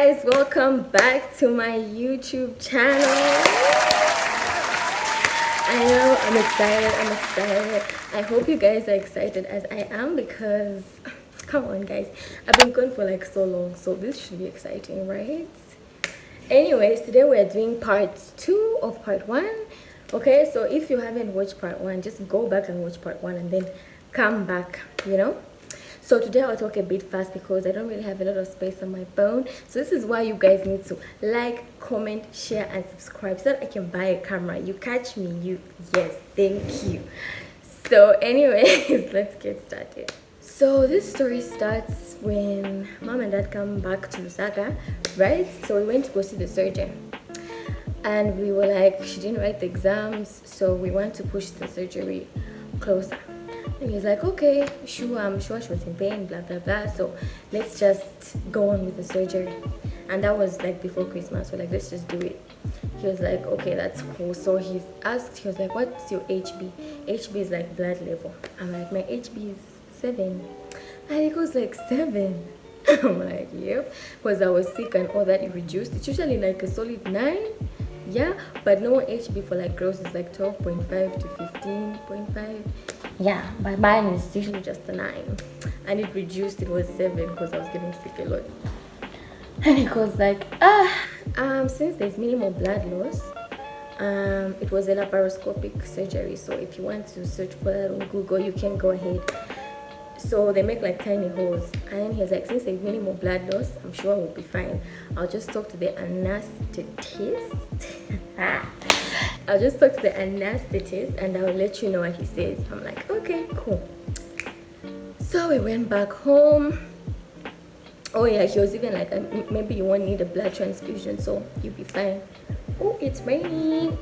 guys, welcome back to my YouTube channel. I know I'm excited. I hope you guys are excited as I am because come on guys, I've been going for like so long, so this should be exciting, right? Anyways, today we're doing part 2 of part 1. Okay, so if you haven't watched part 1, just go back and watch part 1 and then come back, you know. So today I'll talk a bit fast because I don't really have a lot of space on my phone. So this is why you guys need to like, comment, share and subscribe so that I can buy a camera. You catch me? Yes, thank you. So anyways, let's get started. So this story starts when mom and dad come back to Lusaka, right? So we went to go see the surgeon. And we were like, she didn't write the exams, so we want to push the surgery closer. And he's like, okay, sure, I'm sure she was in pain, blah, blah, blah. So let's just go on with the surgery. And that was like before Christmas. We're like, let's just do it. He was like, okay, that's cool. So he asked, he was like, what's your HB? HB is like blood level. I'm like, my HB is 7. And he goes like 7. I'm like, yep. Because I was sick and all that, it reduced. It's usually like a solid 9. Yeah, but no HB for like girls is like 12.5 to 15.5. Yeah, but mine is usually just a 9. And it reduced, it was 7 because I was getting sick a lot. And he goes like, since there's minimal blood loss, it was a laparoscopic surgery. So if you want to search for that on Google, you can go ahead. So they make like tiny holes. And then he's like, since there's minimal blood loss, I'm sure we'll be fine. I'll just talk to the anesthetist. I'll just talk to the anesthetist and I'll let you know what he says. I'm like, okay, cool. So we went back home. Oh yeah, he was even like, maybe you won't need a blood transfusion, so you'll be fine. Oh, it's raining.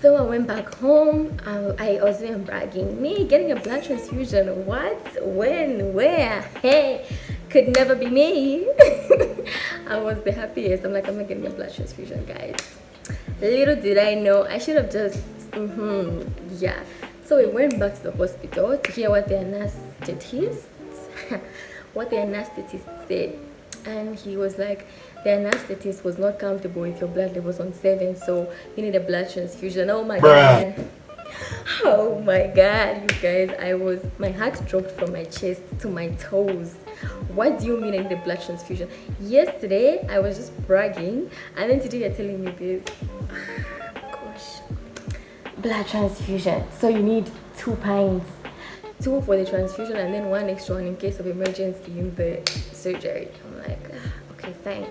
So I went back home. I was even bragging, me getting a blood transfusion. What? When? Where? Hey, could never be me. I was the happiest. I'm like, I'm not getting a blood transfusion, guys. Little did I know, I should have just yeah. So we went back to the hospital to hear what the anesthetist said. And he was like, the anesthetist was not comfortable with your blood levels on 7, so you need a blood transfusion. Oh my god. Oh my god, you guys, my heart dropped from my chest to my toes. What do you mean I need a blood transfusion? Yesterday I was just bragging, and then today you're telling me this. Gosh. Blood transfusion. So you need 2 pints. 2 for the transfusion and then 1 extra one in case of emergency in the surgery. I'm like, okay, fine.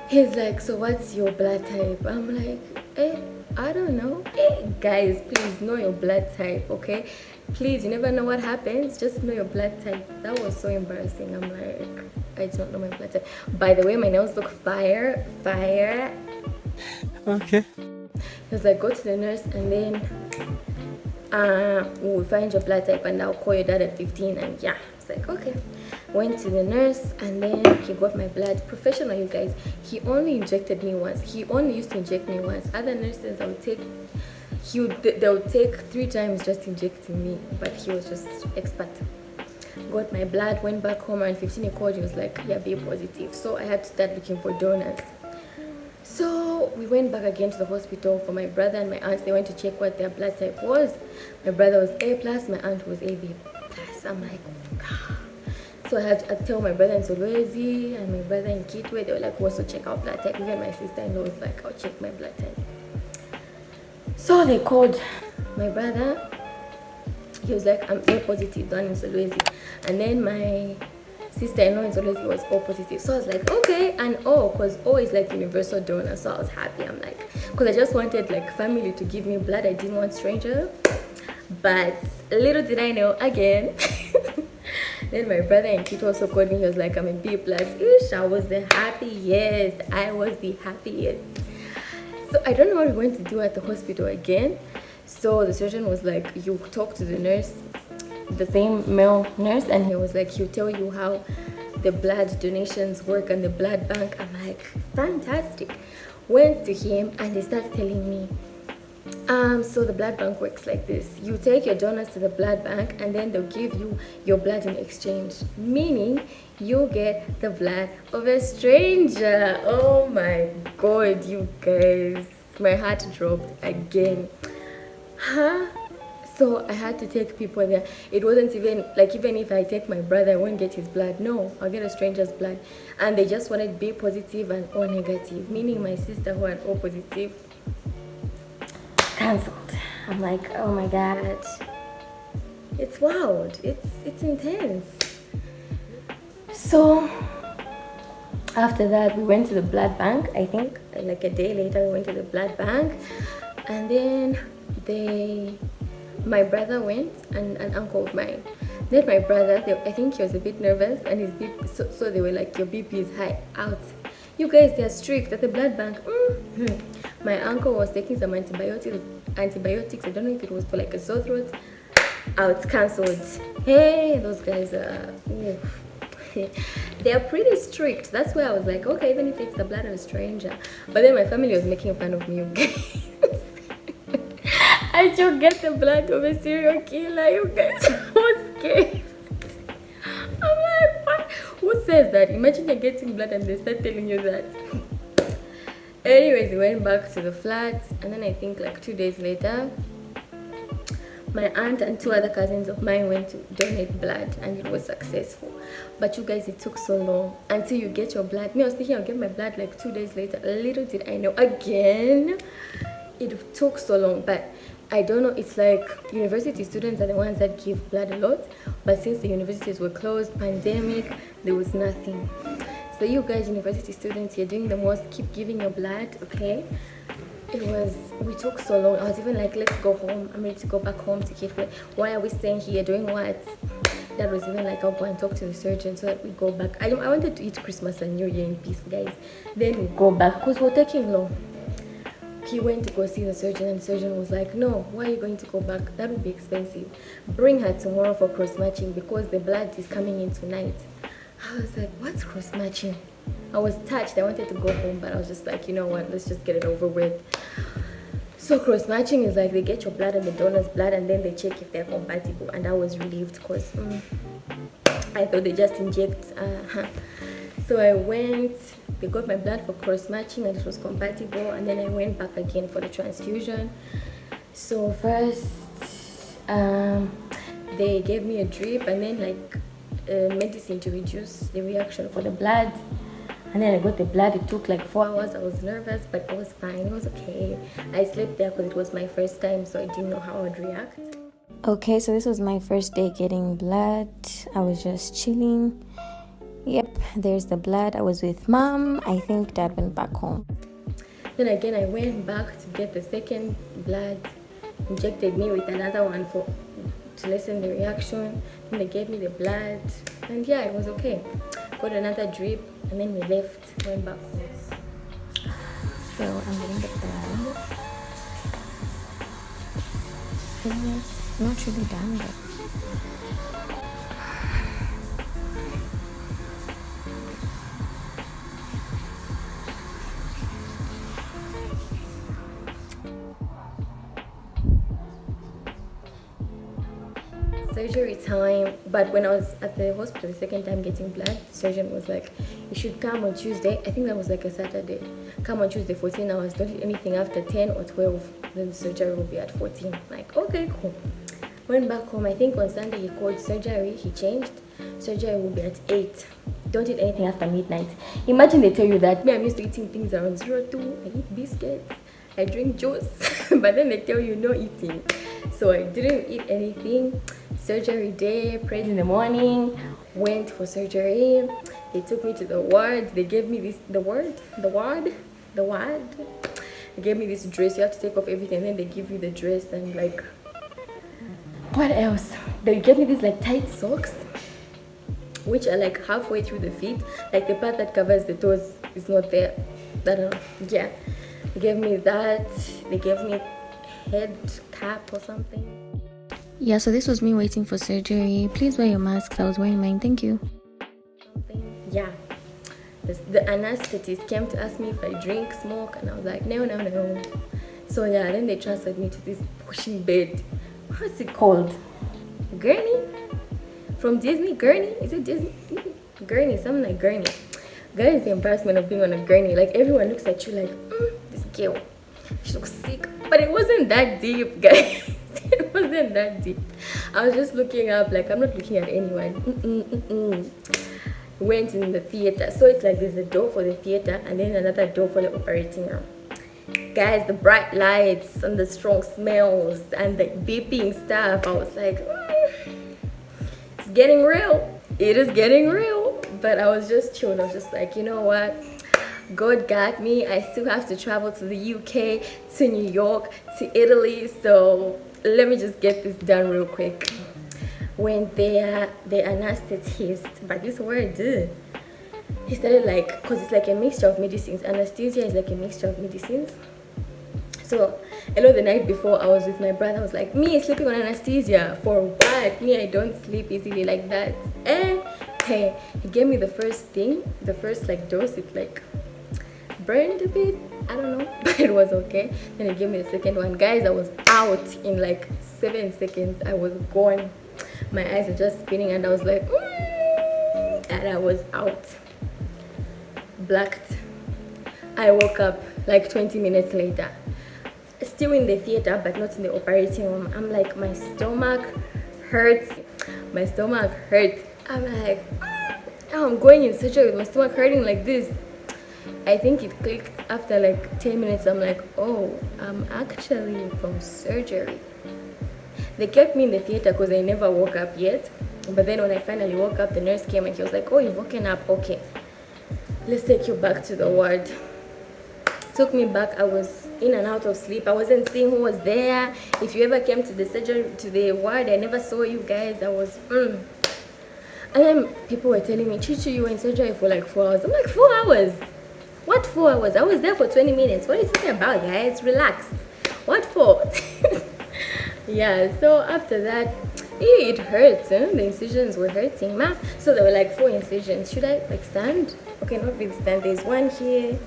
He's like, so what's your blood type? I'm like, I don't know. Guys, please know your blood type, okay? Please, you never know what happens. Just know your blood type. That was so embarrassing. I'm like, I don't know my blood type. By the way, my nails look fire. Okay. He was like, go to the nurse and then we'll find your blood type and I'll call your dad at 15. And yeah, it's like, okay. Went to the nurse and then he got my blood. Professional, you guys. He only injected me once. He only used to inject me once. Other nurses, they'll take 3 times just injecting me, but he was just expert. Got my blood, went back home, and 15 he called. He was like, yeah, be positive. So I had to start looking for donors. So we went back again to the hospital for my brother and my aunt. They went to check what their blood type was. My brother was A+, my aunt was AB+. I'm like, so I had to tell my brother in Solwezi and my brother in Kitwe. They were like, also check out blood type. Even my sister-in-law was like, I'll check my blood type. So they called my brother. He was like, I'm A positive, down in Solwezi. And then my sister-in-law in Solwezi was O positive. So I was like, okay. And O, because O is like universal donor. So I was happy. I'm like, because I just wanted like family to give me blood. I didn't want stranger. But little did I know again. Then my brother in Kit also called me. He was like, I'm a B+. Ish, I was the happiest. I was the happiest. So I don't know what we're going to do at the hospital again. So the surgeon was like, you talk to the nurse, the same male nurse, and he was like, he'll tell you how the blood donations work and the blood bank. I'm like, fantastic. Went to him and he starts telling me, So the blood bank works like this. You take your donors to the blood bank and then they'll give you your blood in exchange, meaning you get the blood of a stranger. Oh my god, you guys, my heart dropped again. Huh? So I had to take people there. It wasn't even like, even if I take my brother, I won't get his blood. No, I'll get a stranger's blood. And they just wanted B positive and O negative, meaning my sister who had O positive cancelled. I'm like, oh my god, it's wild, it's intense. So after that we went to the blood bank. I think like a day later we went to the blood bank, and then my brother went and an uncle of mine. Then my brother, I think he was a bit nervous, and his BP, so they were like, your BP is high, out. You guys, they're strict at the blood bank. My uncle was taking some antibiotics. I don't know if it was for like a sore throat. Out, cancelled. Hey, those guys are they're pretty strict. That's why I was like, okay, even if it's the blood of a stranger. But then my family was making fun of me, you guys. I should get the blood of a serial killer, you guys. I was scared. I'm like, what? Who says that? Imagine you're getting blood and they start telling you that. Anyways, we went back to the flat, and then I think like 2 days later, my aunt and 2 other cousins of mine went to donate blood, and it was successful. But you guys, it took so long until you get your blood. Me, I was thinking I'll get my blood like 2 days later. Little did I know, again, it took so long. But I don't know, it's like university students are the ones that give blood a lot, but since the universities were closed, pandemic, there was nothing. So you guys, university students, you're doing the most. Keep giving your blood, okay? We took so long. I was even like, let's go home. I'm ready to go back home to keep it. Why are we staying here? Doing what? Dad was even like, I'll go and talk to the surgeon so that we go back. I wanted to eat Christmas and New Year in peace, guys. Then we go back because we're taking long. He went to go see the surgeon, and the surgeon was like, no, why are you going to go back? That would be expensive. Bring her tomorrow for cross-matching because the blood is coming in tonight. I was like, what's cross-matching? I was touched. I wanted to go home, but I was just like, you know what, let's just get it over with. So cross-matching is like they get your blood and the donor's blood, and then they check if they're compatible. And I was relieved because I thought they just inject. So I went, they got my blood for cross-matching and it was compatible, and then I went back again for the transfusion. So first they gave me a drip, and then like medicine to reduce the reaction for the blood, and then I got the blood. It took like 4 hours. I was nervous, but I was fine. It was okay. I slept there because it was my first time, so I didn't know how I would react. Okay, so this was my first day getting blood. I was just chilling. Yep, there's the blood. I was with mom. I think dad went back home. Then again, I went back to get the second blood, injected me with another one to lessen the reaction. Then they gave me the blood, and yeah, it was okay. Got another drip, and then we left, went back home. So I'm getting the blood. It's not really done, but surgery time. But when I was at the hospital the second time getting blood, the surgeon was like, you should come on Tuesday. I think that was like a Saturday. Come on Tuesday, 14 hours. Don't eat anything after 10 or 12. Then the surgery will be at 14. Like, okay, cool. Went back home. I think on Sunday he called surgery. He changed. Surgery will be at 8. Don't eat anything after midnight. Imagine they tell you that. Me, I'm used to eating things around 02. I eat biscuits. I drink juice. But then they tell you no eating. So I didn't eat anything. Surgery day, prayed in the morning, went for surgery. They took me to the ward. They gave me the ward. They gave me this dress. You have to take off everything, and then they give you the dress, and like, what else? They gave me these like tight socks, which are like halfway through the feet. Like the part that covers the toes is not there. I don't know. Yeah. They gave me that. They gave me head cap or something. yeah, so this was me waiting for surgery. Please wear your masks. I was wearing mine. Thank you. Yeah. The anesthetist came to ask me if I drink, smoke, and I was like, no. So yeah, then they transferred me to this pushing bed. What's it called? Gurney? From Disney? Gurney? Is it Disney? Gurney, something like gurney. Guys, the embarrassment of being on a gurney. Like, everyone looks at you like, this girl, she looks sick. But it wasn't that deep, guys. It wasn't that deep. I was just looking up, like, I'm not looking at anyone. Went in the theater. So it's like there's a door for the theater and then another door for the operating room. Guys, the bright lights and the strong smells and the beeping stuff, I was like, it's getting real. It is getting real. But I was just chilling. I was just like, you know what? God got me. I still have to travel to the UK, to New York, to Italy. So let me just get this done real quick. When the anesthetist, but this word, he started like, because it's like a mixture of medicines. Anesthesia is like a mixture of medicines. So, the night before I was with my brother, I was like, me sleeping on anesthesia for what? Me, I don't sleep easily like that. And hey, he gave me the first like dose. It like burned a bit, I don't know, but it was okay. Then he gave me the second one. Guys, I was out in like 7 seconds. I was gone. My eyes were just spinning and I was like, and I was out. Blacked. I woke up like 20 minutes later. Still in the theater, but not in the operating room. I'm like, my stomach hurts. My stomach hurts. I'm like, I'm going in surgery with my stomach hurting like this. I think it clicked after like 10 minutes. I'm like, oh, I'm actually from surgery. They kept me in the theater because I never woke up yet. But then when I finally woke up, the nurse came and he was like, oh, you've woken up. Okay, let's take you back to the ward. Took me back. I was in and out of sleep. I wasn't seeing who was there. If you ever came to the surgery, to the ward, I never saw you guys. I was And then people were telling me, Chichi, you were in surgery for like 4 hours. I'm like, 4 hours? What 4 hours? I was there for 20 minutes. What are you talking about, guys? Relax. What for? Yeah, so after that, it hurts. The incisions were hurting, ma. So there were like 4 incisions. Should I like stand? Okay, not really stand. there's one here,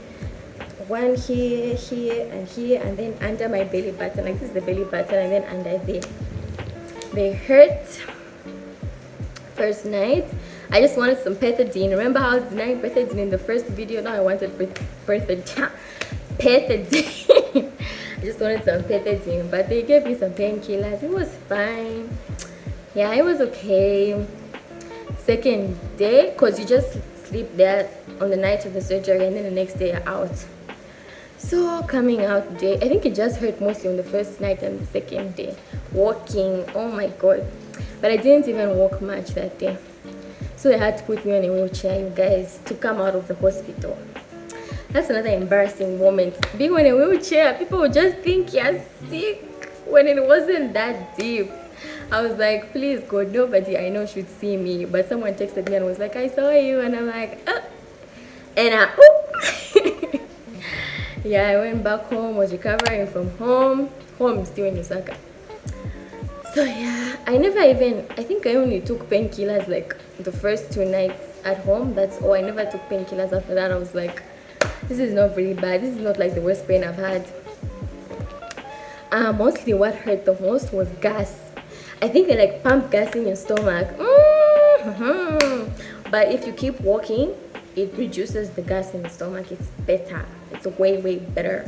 and here, and then under my belly button. Like, this is the belly button, and then under there. They hurt. First night, I just wanted some pethidine. Remember how I was denying pethidine in the first video? Now I wanted pethidine. I just wanted some pethidine, but they gave me some painkillers. It was fine. Yeah, it was okay. Second day, because you just sleep there on the night of the surgery, and then the next day you're out. So coming out day, I think it just hurt mostly on the first night and the second day. Walking, oh my god. But I didn't even walk much that day. So they had to put me on a wheelchair, you guys, to come out of the hospital. That's another embarrassing moment. Being on a wheelchair, people would just think you're sick when it wasn't that deep. I was like, please God, nobody I know should see me. But someone texted me and was like, I saw you. And I'm like, and yeah, I went back home, was recovering from home. Home still in Osaka. So yeah, I think I only took painkillers like the first 2 nights at home. That's all. I never took painkillers after that. I was like, this is not really bad. This is not like the worst pain I've had. Mostly what hurt the most was gas. I think they like pump gas in your stomach. But if you keep walking, it reduces the gas in the stomach. It's better. It's way, way better.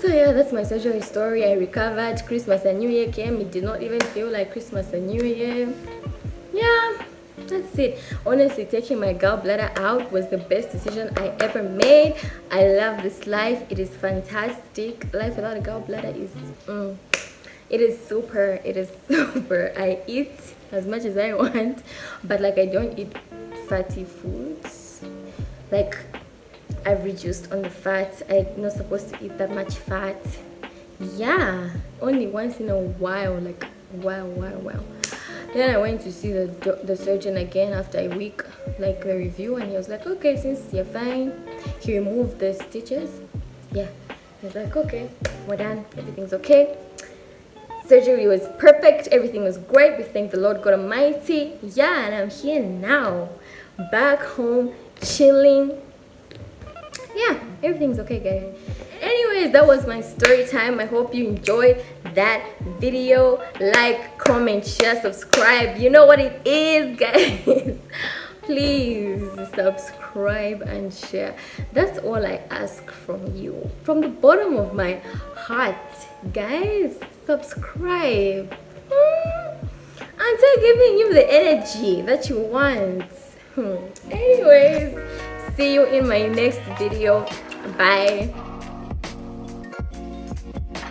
So yeah, that's my surgery story. I recovered. Christmas and New Year came. It did not even feel like Christmas and New Year. Yeah, that's it. Honestly, taking my gallbladder out was the best decision I ever made. I love this life. It is fantastic. Life without a gallbladder is it is super. It is super. I eat as much as I want, but like I don't eat fatty foods. Like, I've reduced on the fat. I'm not supposed to eat that much fat. Yeah, only once in a while. Like, wow. Then I went to see the surgeon again after a week, like the review, and he was like, okay, since you're fine. He removed the stitches. Yeah, he was like, okay, we're done. Everything's okay. Surgery was perfect. Everything was great. We thank the Lord God Almighty. Yeah, and I'm here now, back home, chilling. Yeah. Everything's okay, guys. Anyways, that was my story time. I hope you enjoyed that video. Like, comment, share, subscribe. You know what it is, guys. Please subscribe and share. That's all I ask from you, from the bottom of my heart, guys. Subscribe. Until giving you the energy that you want. Anyways, see you in my next video. Bye.